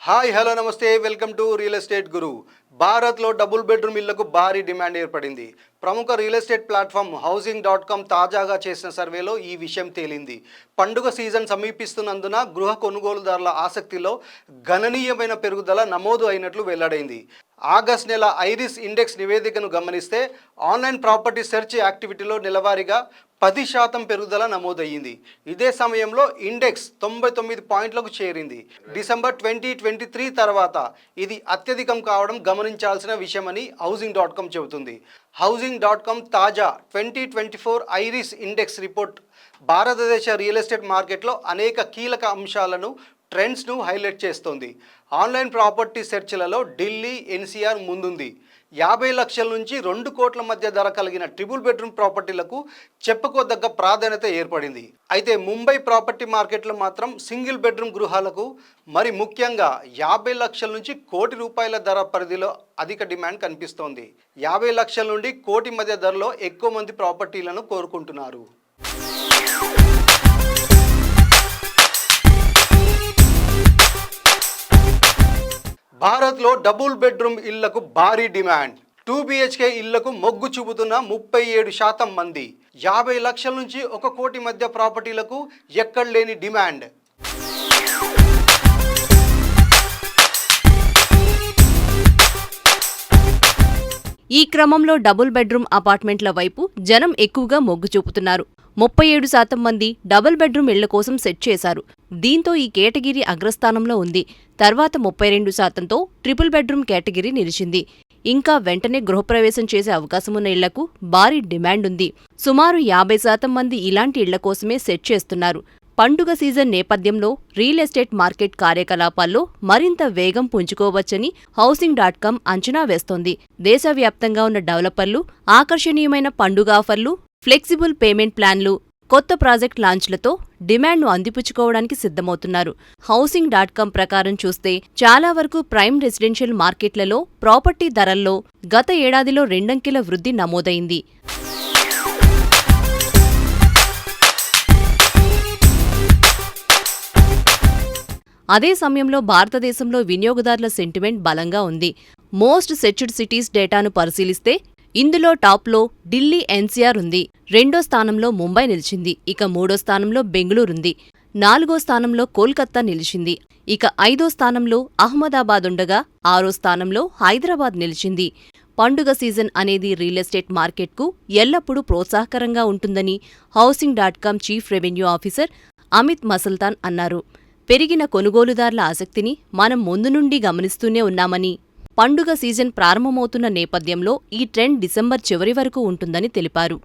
Hi hello నమస్తే welcome to real estate గురు. భారత్లో double bedroom ఇళ్లకు భారీ డిమాండ్ ఏర్పడింది. ప్రముఖ రియల్ ఎస్టేట్ ప్లాట్ఫామ్ housing.com తాజాగా చేసిన సర్వేలో ఈ విషయం తేలింది. పండుగ సీజన్ సమీపిస్తున్నందున గృహ కొనుగోలుదారుల ఆసక్తిలో గణనీయమైన పెరుగుదల నమోదు అయినట్లు వెల్లడైంది. ఆగస్ట్ నెల ఐరిస్ ఇండెక్స్ నివేదికను గమనిస్తే ఆన్లైన్ ప్రాపర్టీ సెర్చ్ యాక్టివిటీలో నెలవారీగా 10% పెరుగుదల నమోదయ్యింది. ఇదే సమయంలో ఇండెక్స్ 99 పాయింట్లకు చేరింది. డిసెంబర్ 2023 తర్వాత ఇది అత్యధికం కావడం గమనించాల్సిన విషయమని housing.com చెబుతుంది. housing.com తాజా 2024 ఐరిస్ ఇండెక్స్ రిపోర్ట్ భారతదేశ రియల్ ఎస్టేట్ మార్కెట్లో అనేక కీలక అంశాలను ట్రెండ్స్ను హైలైట్ చేస్తోంది. ఆన్లైన్ ప్రాపర్టీ సెర్చ్లలో ఢిల్లీ, ఎన్సీఆర్ ముందుంది. 50 లక్షల నుంచి 2 కోట్ల మధ్య ధర కలిగిన ట్రిపుల్ బెడ్రూమ్ ప్రాపర్టీలకు చెప్పుకోదగ్గ ప్రాధాన్యత ఏర్పడింది. అయితే ముంబై ప్రాపర్టీ మార్కెట్లో మాత్రం సింగిల్ బెడ్రూమ్ గృహాలకు, మరి ముఖ్యంగా 50 లక్షల నుంచి కోటి రూపాయల ధర పరిధిలో అధిక డిమాండ్ కనిపిస్తోంది. 50 లక్షల నుండి కోటి మధ్య ధరలో ఎక్కువ మంది ప్రాపర్టీలను కోరుకుంటున్నారు. భారత్లో డబుల్ బెడ్రూమ్ ఇళ్లకు భారీ డిమాండ్. 2 BHK ఇళ్లకు మొగ్గు చూపుతున్న 37% మంది. 50 లక్షల నుంచి 1 కోటి మధ్య ప్రాపర్టీలకు ఎక్కడలేని డిమాండ్. ఈ క్రమంలో డబుల్ బెడ్రూమ్ అపార్ట్మెంట్ల వైపు జనం ఎక్కువగా మొగ్గు చూపుతున్నారు. 37% మంది డబుల్ బెడ్రూమ్ ఇళ్ల కోసం సెట్ చేశారు. దీంతో ఈ కేటగిరీ అగ్రస్థానంలో ఉంది. తర్వాత 32%తో ట్రిపుల్ బెడ్రూమ్ కేటగిరీ నిలిచింది. ఇంకా వెంటనే గృహప్రవేశం చేసే అవకాశమున్న ఇళ్లకు భారీ డిమాండ్ ఉంది. సుమారు 50% మంది ఇలాంటి ఇళ్ల కోసమే సెట్ చేస్తున్నారు. పండుగ సీజన్ నేపథ్యంలో రియల్ ఎస్టేట్ మార్కెట్ కార్యకలాపాల్లో మరింత వేగం పుంజుకోవచ్చని housing.com అంచనా వేస్తోంది. దేశవ్యాప్తంగా ఉన్న డెవలపర్లు ఆకర్షణీయమైన పండుగ ఆఫర్లు, ఫ్లెక్సిబుల్ పేమెంట్ ప్లాన్లు, కొత్త ప్రాజెక్ట్ లాంచ్లతో డిమాండ్ను అందిపుచ్చుకోవడానికి సిద్ధమవుతున్నారు. housing.com ప్రకారం చూస్తే చాలా వరకు ప్రైమ్ రెసిడెన్షియల్ మార్కెట్లలో ప్రాపర్టీ ధరల్లో గత ఏడాదిలో 2 అంకెల వృద్ధి నమోదైంది. అదే సమయంలో భారతదేశంలో వినియోగదారుల సెంటిమెంట్ బలంగా ఉంది. మోస్ట్ సెర్చ్డ్ సిటీస్ డేటాను పరిశీలిస్తే ఇందులో టాప్లో ఢిల్లీ, ఎన్సీఆర్ ఉంది. 2వ స్థానంలో ముంబై నిలిచింది. ఇక 3వ స్థానంలో బెంగళూరుంది. 4వ స్థానంలో కోల్కతా నిలిచింది. ఇక 5వ స్థానంలో అహ్మదాబాద్ ఉండగా 6వ స్థానంలో హైదరాబాద్ నిలిచింది. పండుగ సీజన్ అనేది రియల్ ఎస్టేట్ మార్కెట్కు ఎల్లప్పుడూ ప్రోత్సాహకరంగా ఉంటుందని housing.com chief revenue officer Amit Masaltan అన్నారు. పెరిగిన కొనుగోలుదారుల ఆసక్తిని మనం ముందు నుండి గమనిస్తూనే ఉన్నామని, పండుగ సీజన్ ప్రారంభమవుతున్న నేపథ్యంలో ఈ ట్రెండ్ డిసెంబర్ చివరి వరకు ఉంటుందని తెలిపారు.